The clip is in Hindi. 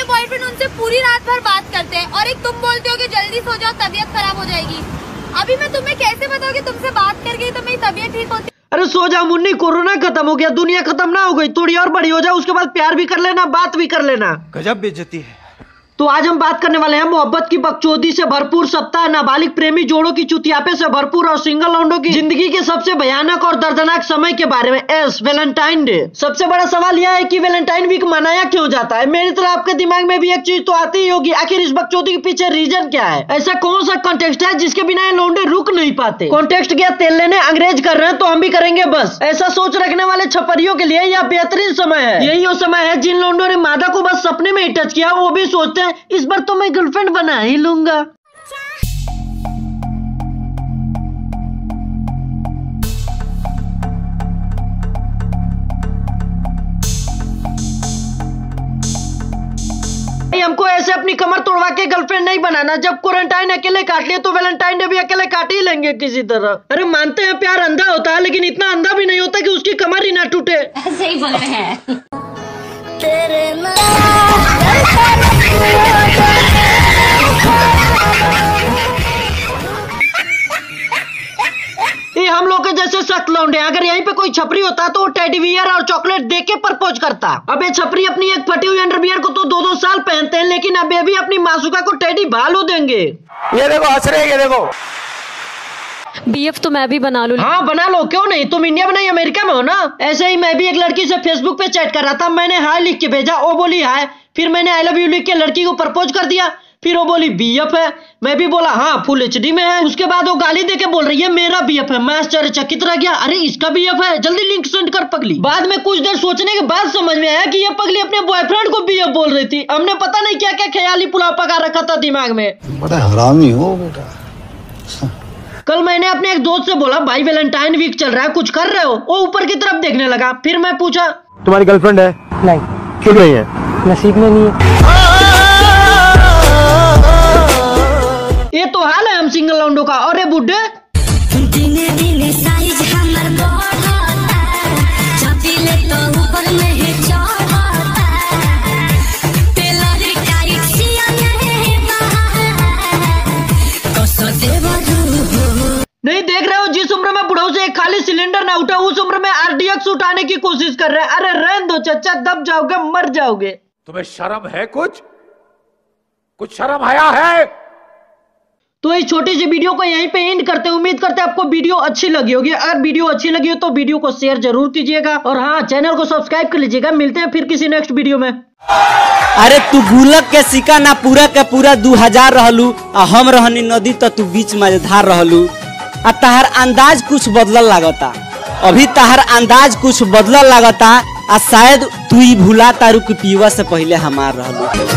उनके बॉयफ्रेंड उनसे पूरी रात भर बात करते हैं और एक तुम बोलते हो कि जल्दी सो जाओ तबीयत खराब हो जाएगी। अभी मैं तुम्हें कैसे बताऊँ कि तुमसे बात कर गई तो मेरी तबीयत ठीक होती। अरे सो जाओ मुन्नी, कोरोना खत्म हो गया, दुनिया खत्म ना हो गई, थोड़ी और बड़ी हो जाए, उसके बाद प्यार भी कर लेना, बात भी कर लेना। गजब बेइज्जती है। तो आज हम बात करने वाले हैं मोहब्बत की बकचोदी से भरपूर सप्ताह, नाबालिग प्रेमी जोड़ों की चुतियापे से भरपूर और सिंगल लौंडों की जिंदगी के सबसे भयानक और दर्दनाक समय के बारे में। Valentine day. सबसे बड़ा सवाल यह है कि वैलेंटाइन वीक मनाया क्यों जाता है। मेरी तरह आपके दिमाग में भी एक चीज तो आती ही होगी, आखिर इस बकचोदी के पीछे रीजन क्या है। ऐसा कौन सा कॉन्टेक्स्ट है जिसके बिना ये लौंडे रुक नहीं पाते। कॉन्टेक्स्ट क्या, तेल लेने अंग्रेज कर रहे हैं तो हम भी करेंगे बस। ऐसा सोच रखने वाले छपरियों के लिए यह बेहतरीन समय है। यही वो समय है जिन लौंडों ने मादा को बस सपने में ही टच किया, वो भी सोचते हैं इस बार तो मैं गर्लफ्रेंड बना ही लूंगा। हमको ऐसे अपनी कमर तोड़वा के गर्लफ्रेंड नहीं बनाना। जब क्वारंटाइन अकेले काट लिए तो वैलेंटाइन डे भी अकेले काट ही लेंगे किसी तरह। अरे मानते हैं प्यार अंधा होता है, लेकिन इतना अंधा भी नहीं होता कि उसकी कमर ही ना टूटे। ऐसे ही बोल रहे हैं। ये हम लोग के जैसे सख्त लौंडे, अगर यहीं पे कोई छपरी होता तो वो टेडी बियर और चॉकलेट दे के प्रपोज करता। अब ये छपरी अपनी एक फटी हुई अंडरवियर को तो 2-2 साल पहनते हैं, लेकिन अब ये भी अपनी मासूका को टेडी भालू देंगे। ये देखो हंस रहे, ये देखो। बीएफ तो मैं भी बना लूं। हाँ बना लो, क्यों नहीं। तुम इंडिया में नहीं अमेरिका में हो ना। ऐसे ही मैं भी एक लड़की से फेसबुक पे चैट कर रहा था, मैंने हाय लिख के भेजा, वो बोली हाय, फिर मैंने आई लव यू लिख के लड़की को प्रपोज कर दिया, फिर वो बोली बीएफ है, मैं भी बोला हाँ फुल एचडी में है। उसके बाद वो गाली देके बोल रही है मेरा बीएफ है। मैं आश्चर्यचकित रह गया, अरे इसका बीएफ है, जल्दी लिंक सेंड कर पगली। बाद में कुछ देर सोचने के बाद समझ में आया कि ये पगली अपने बॉयफ्रेंड को बीएफ बोल रही थी। हमने पता नहीं क्या क्या ख्याली पुलाव पका रखा था दिमाग में। बड़ा हरामी हो बेटा। कल मैंने अपने एक दोस्त से बोला भाई वैलेंटाइन वीक चल रहा है, कुछ कर रहे हो। वो ऊपर की तरफ देखने लगा, फिर मैं पूछा तुम्हारी गर्लफ्रेंड है? नहीं। क्यों नहीं है? नसीब में नहीं है। ये तो हाल है हम सिंगल लौंडों का। और ये बुड्ढे नहीं देख रहे हो, जिस उम्र में बुढ़ाऊ से एक खाली सिलेंडर ना उठा, उस उम्र में आरडीएक्स उठाने की कोशिश कर रहे हैं। अरे रहने दो चचा, दब जाओगे, मर जाओगे। तुम्हें शर्म है? कुछ शर्म आया है? तो इस छोटी सी वीडियो को यहीं पे एंड करते हैं। उम्मीद करते हैं आपको वीडियो अच्छी लगी होगी। अगर वीडियो अच्छी लगी हो तो वीडियो को शेयर जरूर कीजिएगा, और हाँ चैनल को सब्सक्राइब कर लीजिएगा। मिलते हैं फिर किसी नेक्स्ट वीडियो में। अरे तू गुलक के सिक्का ना पूरा के पूरा 2000 रहलू, आ हम रहनी नदी तो तू बीच मझधार रहलू। आ तहर अंदाज कुछ बदलल लागता, अभी तहर अंदाज कुछ बदलल लागता, आ शायद तू ही भूला तारू की पीवा से पहले हमार रहलू।